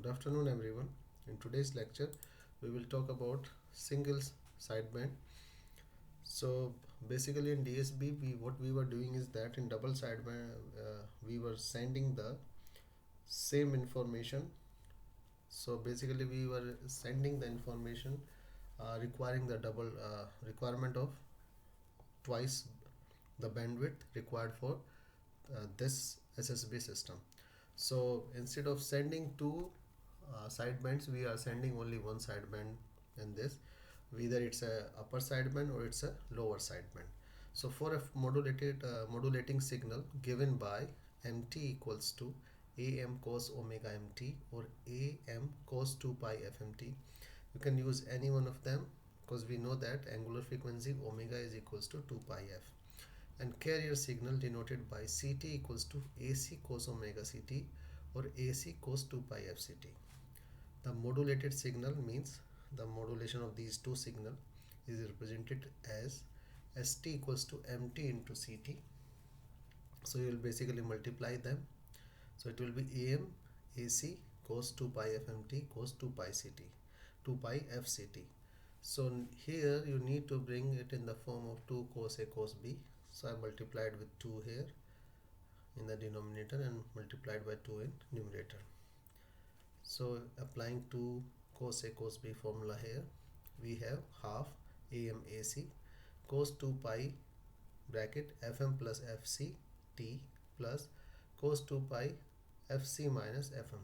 Good afternoon, everyone. In today's lecture, we will talk about single sideband. So basically, in DSB, what we were doing is that in double sideband, we were sending the same information. So basically, we were sending the information requiring the double requirement of twice the bandwidth required for this SSB system. So instead of sending two sidebands, we are sending only one sideband in this. Whether it's a upper sideband or it's a lower sideband. So for a modulating signal given by mt equals to am cos omega mt or am cos 2 pi fmt, you can use any one of them because we know that angular frequency omega is equals to 2 pi f, and carrier signal denoted by Ct equals to AC cos omega Ct or AC cos 2 pi fct. The modulated signal means the modulation of these two signal is represented as St equals to Mt into Ct. So you will basically multiply them. So it will be Am AC cos 2 pi fmt cos 2 pi Ct 2 pi fct. So here you need to bring it in the form of 2 cos A cos B. So I multiplied with 2 here in the denominator and multiplied by 2 in numerator. So applying 2 cos A cos B formula here, we have half Am AC cos 2 pi bracket Fm plus Fc T plus cos 2 pi Fc minus Fm.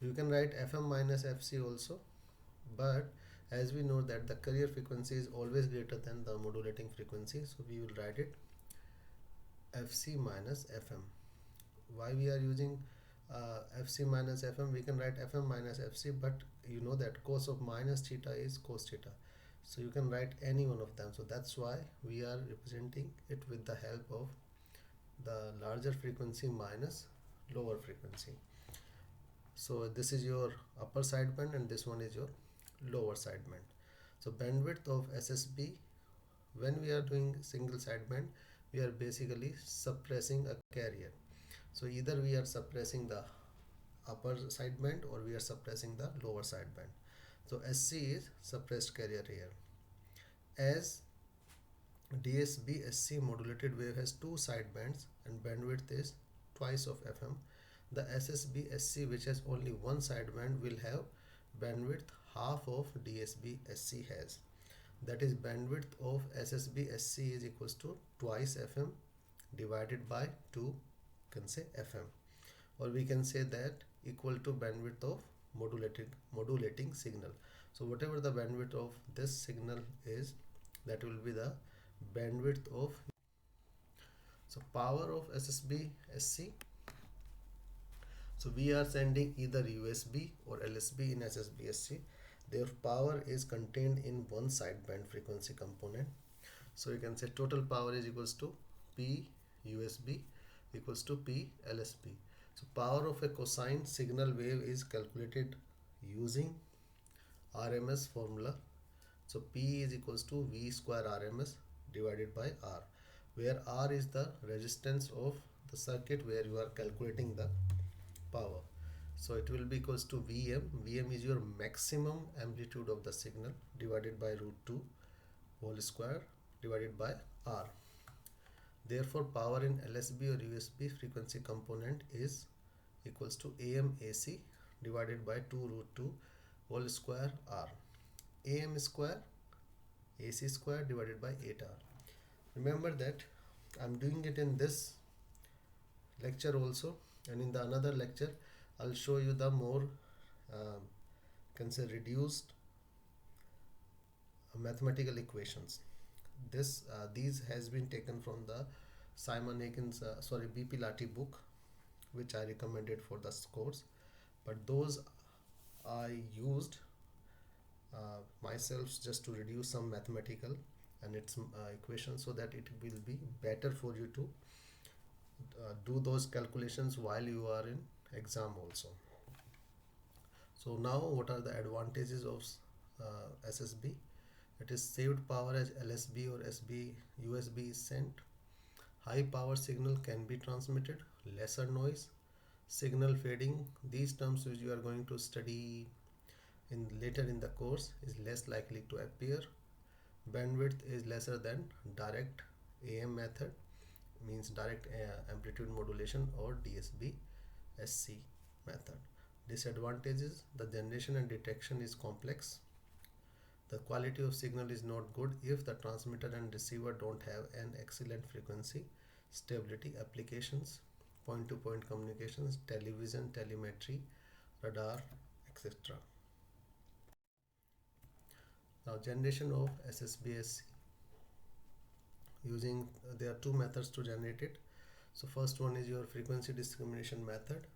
You can write Fm minus Fc also, but as we know that the carrier frequency is always greater than the modulating frequency, so we will write it Fc minus Fm. Why we are using Fc minus Fm? We can write Fm minus Fc, but you know that cos of minus theta is cos theta, so you can write any one of them. So that's why we are representing it with the help of the larger frequency minus lower frequency. So this is your upper sideband and this one is your lower sideband. So bandwidth of SSB, when we are doing single sideband, we are basically suppressing a carrier. So either we are suppressing the upper sideband or we are suppressing the lower sideband. So SC is suppressed carrier here. As DSB SC modulated wave has two sidebands and bandwidth is twice of FM, the SSB SC which has only one sideband will have bandwidth half of DSB SC has. That is, bandwidth of SSB SC is equals to twice FM divided by 2, can say FM, or we can say that equal to bandwidth of modulating signal. So whatever the bandwidth of this signal is, that will be the bandwidth of. So power of SSB SC, so we are sending either USB or LSB in SSB SC. Their power is contained in one sideband frequency component. So you can say total power is equals to P USB equals to P LSB. So power of a cosine signal wave is calculated using RMS formula. So P is equals to V square RMS divided by R, where R is the resistance of the circuit where you are calculating the power. So it will be equals to Vm. Vm is your maximum amplitude of the signal divided by root 2 whole square divided by R. Therefore power in LSB or USB frequency component is equals to Am AC divided by 2 root 2 whole square R. Am square AC square divided by 8R. Remember that I'm doing it in this lecture also, and in the another lecture I'll show you the more can say reduced mathematical equations. These has been taken from the Simon Higgins B.P. Lati book, which I recommended for this course, but those I used myself just to reduce some mathematical and its equations, so that it will be better for you to do those calculations while you are in exam also. So now what are the advantages of SSB? It is saved power as LSB or SB USB is sent. High power signal can be transmitted, lesser noise, Signal fading, these terms which you are going to study in later in the course, is less likely to appear. Bandwidth is lesser than direct AM method, means direct amplitude modulation, or DSB SC method. Disadvantages, the generation and detection is complex. The quality of signal is not good if the transmitter and receiver don't have an excellent frequency stability. Applications, point to point communications, television, telemetry, radar, etc. Now, generation of SSBSC using, there are two methods to generate it. So first one is your frequency discrimination method,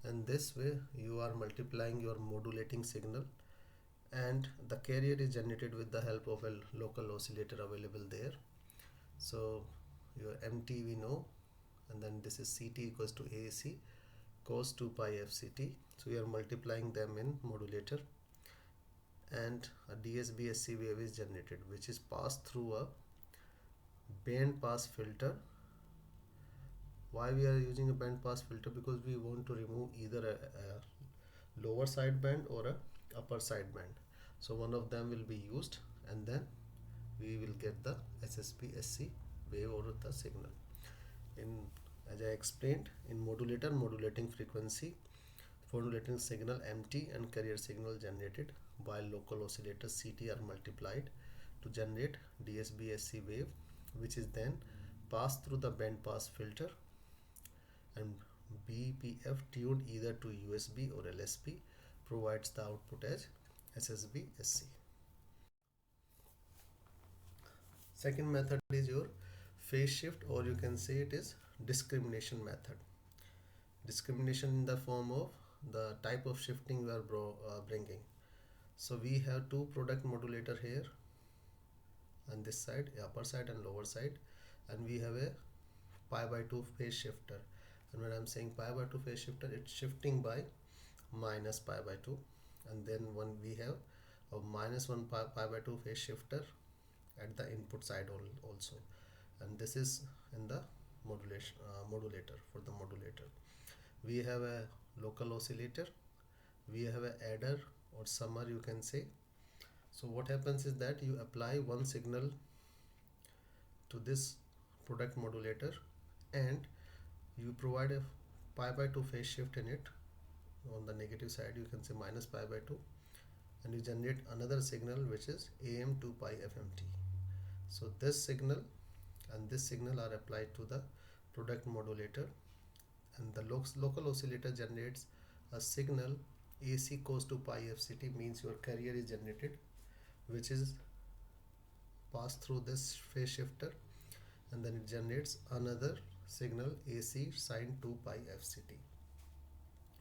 and this way you are multiplying your modulating signal, and the carrier is generated with the help of a local oscillator available there. So your MT we know, and then this is CT equals to AAC cos 2 pi FCT. So we are multiplying them in modulator, and a DSB-SC wave is generated, which is passed through a band pass filter. Why we are using a band pass filter? Because we want to remove either a lower sideband or a upper sideband. So one of them will be used, and then we will get the SSB-SC wave or the signal. In, as I explained, in modulator, modulating frequency, modulating signal MT and carrier signal generated, while local oscillators CT are multiplied to generate DSB-SC wave, which is then passed through the band pass filter, and BPF tuned either to USB or LSB provides the output as SSB-SC. Second method is your phase shift, or you can say it is discrimination method. Discrimination in the form of the type of shifting we are bringing. So we have two product modulator here, on this side, upper side and lower side, and we have a pi by 2 phase shifter. And when I'm saying pi by 2 phase shifter, it's shifting by minus pi by 2, and then when we have a minus 1 pi by 2 phase shifter at the input side also, and this is in the modulation modulator. For the modulator, we have a local oscillator, we have a adder or summer, you can say. So what happens is that you apply one signal to this product modulator, and you provide a pi by 2 phase shift in it. On the negative side, you can say minus pi by 2, and you generate another signal which is AM 2 pi FMT. So this signal and this signal are applied to the product modulator, and the local oscillator generates a signal AC cos 2 pi FCT, means your carrier is generated, which is passed through this phase shifter, and then it generates another signal AC sin 2 pi FCT,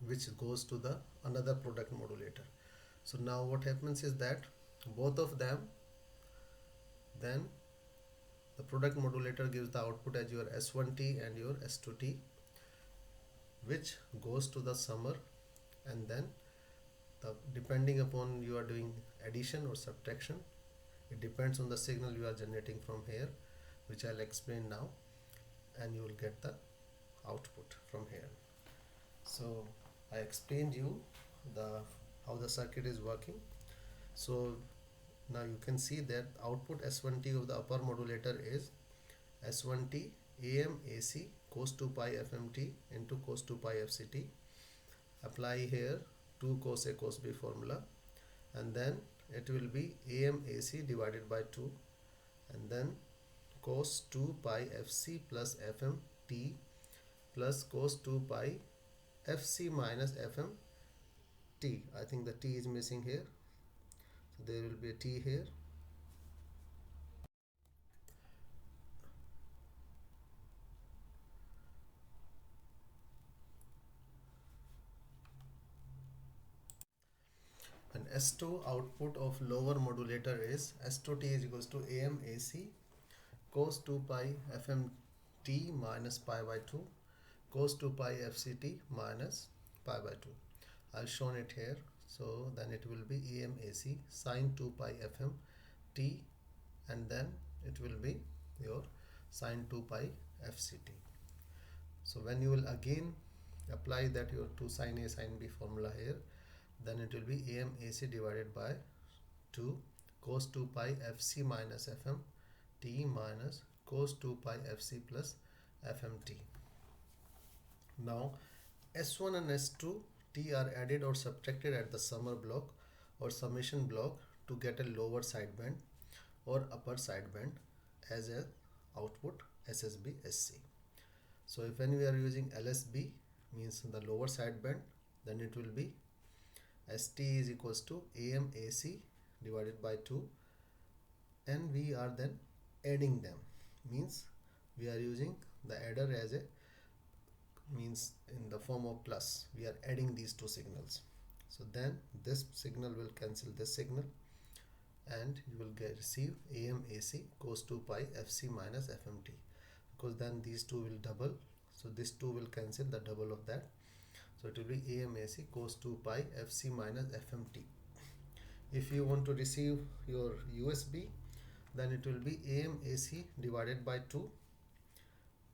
which goes to the another product modulator. So now what happens is that both of them, then the product modulator gives the output as your S1T and your S2T, which goes to the summer, and then depending upon you are doing addition or subtraction, it depends on the signal you are generating from here, which I'll explain now, and you will get the output from here. So I explained you how the circuit is working. So now you can see that output S1T of the upper modulator is S1T AM AC cos 2 pi FMT into cos 2 pi FCT. Apply here 2 cos A cos B formula, and then it will be AM AC divided by 2, and then cos 2 pi FC plus FM T plus cos 2 pi FC minus FM T. I think the T is missing here, so there will be a T here. And S2 output of lower modulator is S2T is equals to AM AC cos 2 pi FM T minus pi by 2 cos 2 pi FCT minus pi by 2. I've shown it here. So then it will be AM AC sin 2 pi FM T, and then it will be your sin 2 pi FCT. So when you will again apply that your 2 sine A sine B formula here, then it will be AM AC divided by 2 cos 2 pi FC minus FM T minus cos 2 pi FC plus FMT. Now S1 and S2 T are added or subtracted at the summer block or summation block to get a lower sideband or upper sideband as a output SSB SC. So if when we are using LSB means the lower sideband, then it will be ST is equals to AM AC divided by 2, and we are then adding them, means we are using the adder as a means in the form of plus, we are adding these two signals. So then this signal will cancel this signal and you will receive AM AC cos 2 pi FC minus FMT, because then these two will double, so this 2 will cancel the double of that, so it will be AM AC cos 2 pi FC minus FMT. If you want to receive your USB, then it will be AM AC divided by 2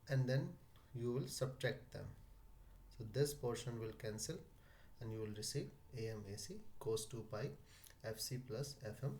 and then you will subtract them, so this portion will cancel and you will receive AM AC cos 2 pi FC plus FM